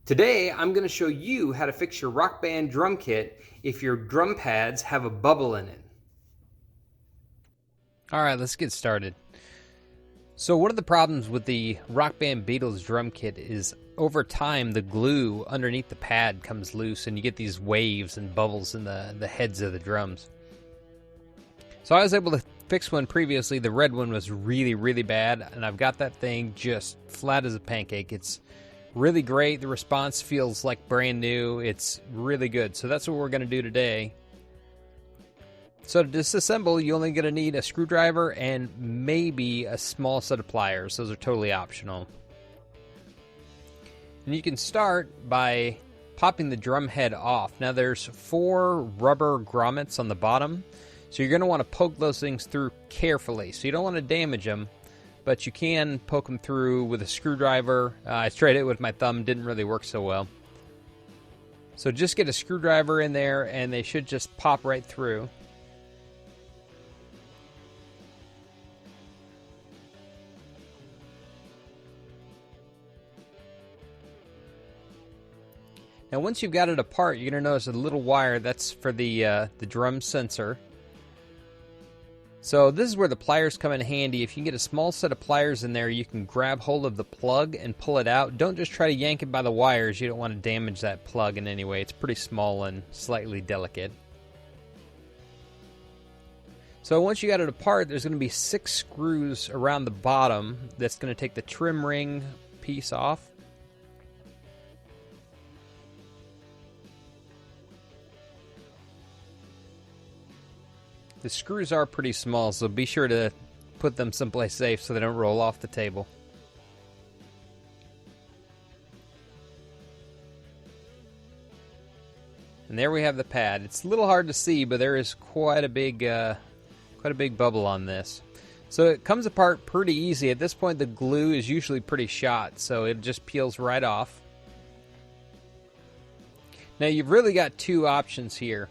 Today, I'm going to show you how to fix your Rockband drum kit if your drum pads have a bubble in it. Alright, let's get started. So one of the problems with the Rockband Beatles drum kit is over time the glue underneath the pad comes loose and you get these waves and bubbles in the heads of the drums. So I was able to fix one previously. The red one was really bad, and I've got that thing just flat as a pancake. It's really great. The response feels like brand new. It's really good. So that's what we're going to do today. So to disassemble, you're only going to need a screwdriver and maybe a small set of pliers. Those are totally optional. And you can start by popping the drum head off. Now there's 4 rubber grommets on the bottom, so you're going to want to poke those things through carefully. So you don't want to damage them, but you can poke them through with a screwdriver. I tried it with my thumb, didn't really work so well. So just get a screwdriver in there and they should just pop right through. Now once you've got it apart, you're going to notice a little wire. That's for the drum sensor. So this is where the pliers come in handy. If you can get a small set of pliers in there, you can grab hold of the plug and pull it out. Don't just try to yank it by the wires. You don't want to damage that plug in any way. It's pretty small and slightly delicate. So once you got it apart, there's going to be 6 screws around the bottom that's going to take the trim ring piece off. The screws are pretty small, so be sure to put them someplace safe so they don't roll off the table. And there we have the pad. It's a little hard to see, but there is quite a big bubble on this. So it comes apart pretty easy. At this point, the glue is usually pretty shot, so it just peels right off. Now you've really got 2 options here.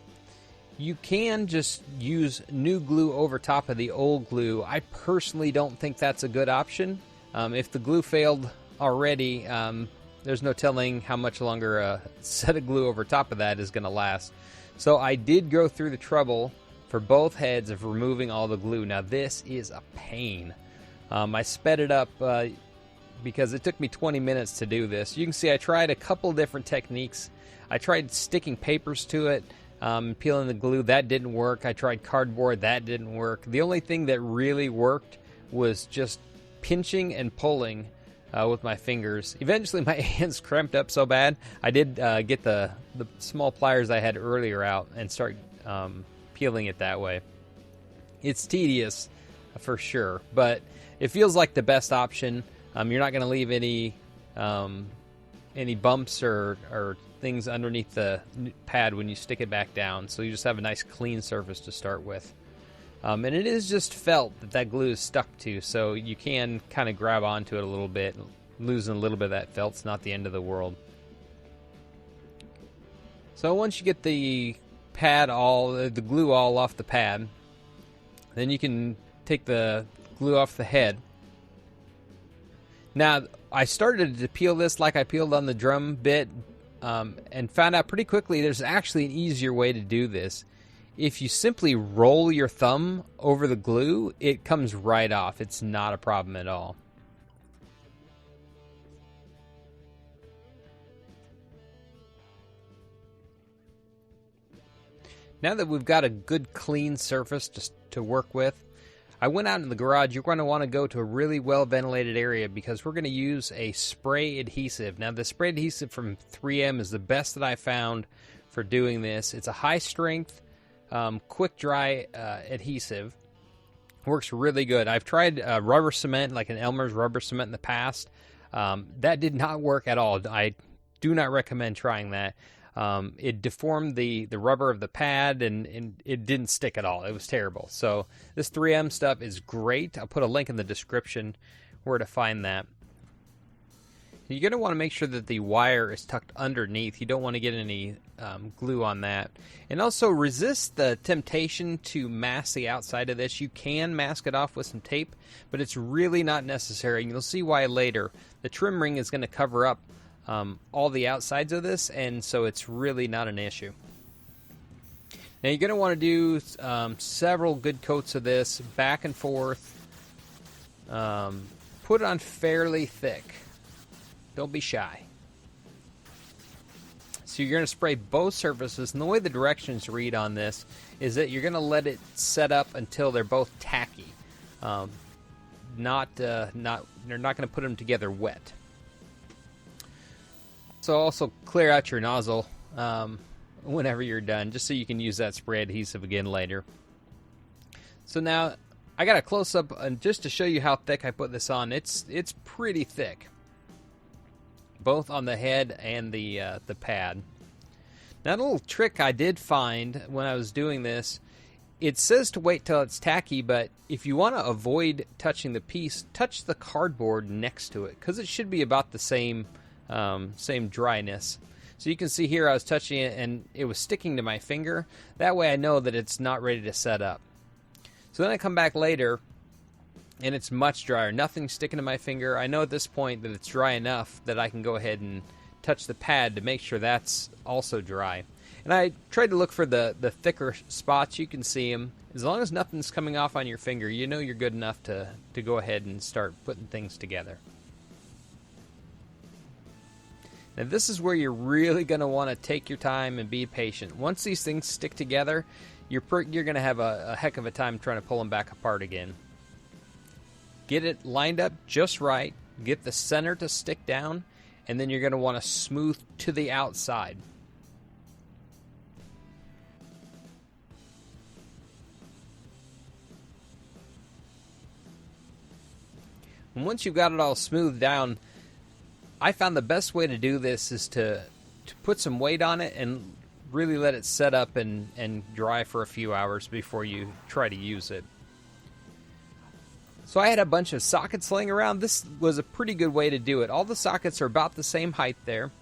You can just use new glue over top of the old glue. I personally don't think that's a good option. If the glue failed already, there's no telling how much longer a set of glue over top of that is going to last. So I did go through the trouble for both heads of removing all the glue. Now this is a pain. I sped it up because it took me 20 minutes to do this. You can see I tried a couple different techniques. I tried sticking papers to it. Peeling the glue, that didn't work. I tried cardboard, that didn't work. The only thing that really worked was just pinching and pulling with my fingers. Eventually my hands cramped up so bad, I did get the small pliers I had earlier out and start peeling it that way. It's tedious for sure, but it feels like the best option. You're not going to leave any bumps or things underneath the pad when you stick it back down, so you just have a nice clean surface to start with. And it is just felt that glue is stuck to, so you can kind of grab onto it a little bit. Losing a little bit of that felt's not the end of the world. So once you get the glue all off the pad, then you can take the glue off the head. Now I started to peel this like I peeled on the drum bit, and found out pretty quickly there's actually an easier way to do this. If you simply roll your thumb over the glue, it comes right off. It's not a problem at all. Now that we've got a good clean surface to work with, I went out in the garage. You're going to want to go to a really well ventilated area because we're going to use a spray adhesive. Now the spray adhesive from 3M is the best that I found for doing this. It's a high strength, quick dry adhesive. Works really good. I've tried rubber cement, like an Elmer's rubber cement in the past. That did not work at all. I do not recommend trying that. It deformed the rubber of the pad and it didn't stick at all. It was terrible. So this 3M stuff is great. I'll put a link in the description where to find that. You're going to want to make sure that the wire is tucked underneath. You don't want to get any glue on that. And also resist the temptation to mask the outside of this. You can mask it off with some tape, but it's really not necessary. And you'll see why later. The trim ring is going to cover up all the outsides of this, and so it's really not an issue. Now you're going to want to do several good coats of this, back and forth. Put it on fairly thick. Don't be shy. So you're going to spray both surfaces, and the way the directions read on this is that you're going to let it set up until they're both tacky. You're not going to put them together wet. So also clear out your nozzle whenever you're done, just so you can use that spray adhesive again later. So now I got a close up just to show you how thick I put this on. It's pretty thick, both on the head and the pad. Now, a little trick I did find when I was doing this, it says to wait till it's tacky, but if you want to avoid touching the piece, touch the cardboard next to it, because it should be about the same dryness. So you can see here I was touching it and it was sticking to my finger. That way I know that it's not ready to set up. So then I come back later and it's much drier. Nothing's sticking to my finger. I know at this point that it's dry enough that I can go ahead and touch the pad to make sure that's also dry. And I tried to look for the thicker spots. You can see them. As long as nothing's coming off on your finger, you know you're good enough to go ahead and start putting things together. Now this is where you're really going to want to take your time and be patient. Once these things stick together, you're going to have a heck of a time trying to pull them back apart again. Get it lined up just right, get the center to stick down, and then you're going to want to smooth to the outside. And once you've got it all smoothed down, I found the best way to do this is to put some weight on it and really let it set up and dry for a few hours before you try to use it. So I had a bunch of sockets laying around. This was a pretty good way to do it. All the sockets are about the same height there.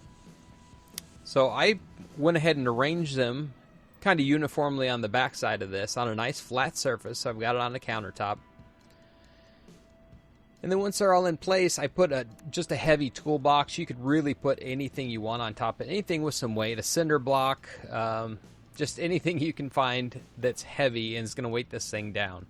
So I went ahead and arranged them kind of uniformly on the back side of this on a nice flat surface. So I've got it on the countertop. And then once they're all in place, I put just a heavy toolbox. You could really put anything you want on top of it. Anything with some weight, a cinder block, just anything you can find that's heavy and is going to weight this thing down.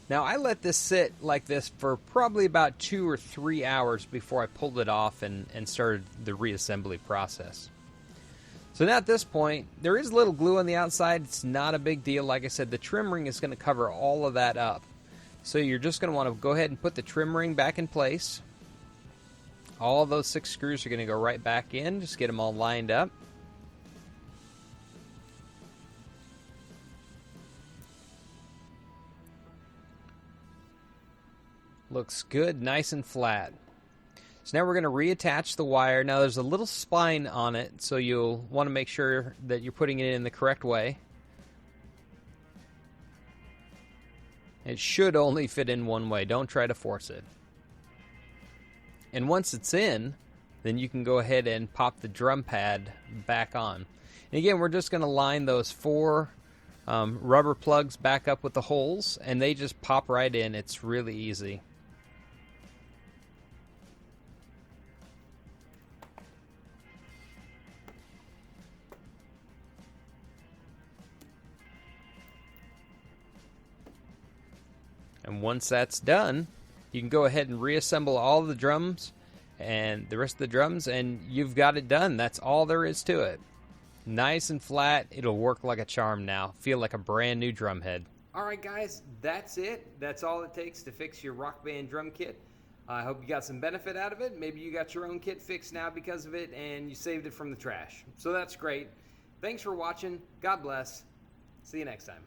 Now, I let this sit like this for probably about 2 or 3 hours before I pulled it off and started the reassembly process. So now at this point, there is a little glue on the outside. It's not a big deal. Like I said, the trim ring is going to cover all of that up. So you're just going to want to go ahead and put the trim ring back in place. All of those 6 screws are going to go right back in. Just get them all lined up. Looks good, nice and flat. So now we're going to reattach the wire. Now there's a little spine on it, so you'll want to make sure that you're putting it in the correct way. It should only fit in one way. Don't try to force it. And once it's in, then you can go ahead and pop the drum pad back on. And again, we're just going to line those 4 rubber plugs back up with the holes, and they just pop right in. It's really easy. And once that's done, you can go ahead and reassemble all the drums and the rest of the drums, and you've got it done. That's all there is to it. Nice and flat. It'll work like a charm now. Feel like a brand new drum head. All right, guys, that's it. That's all it takes to fix your Rockband drum kit. I hope you got some benefit out of it. Maybe you got your own kit fixed now because of it, and you saved it from the trash. So that's great. Thanks for watching. God bless. See you next time.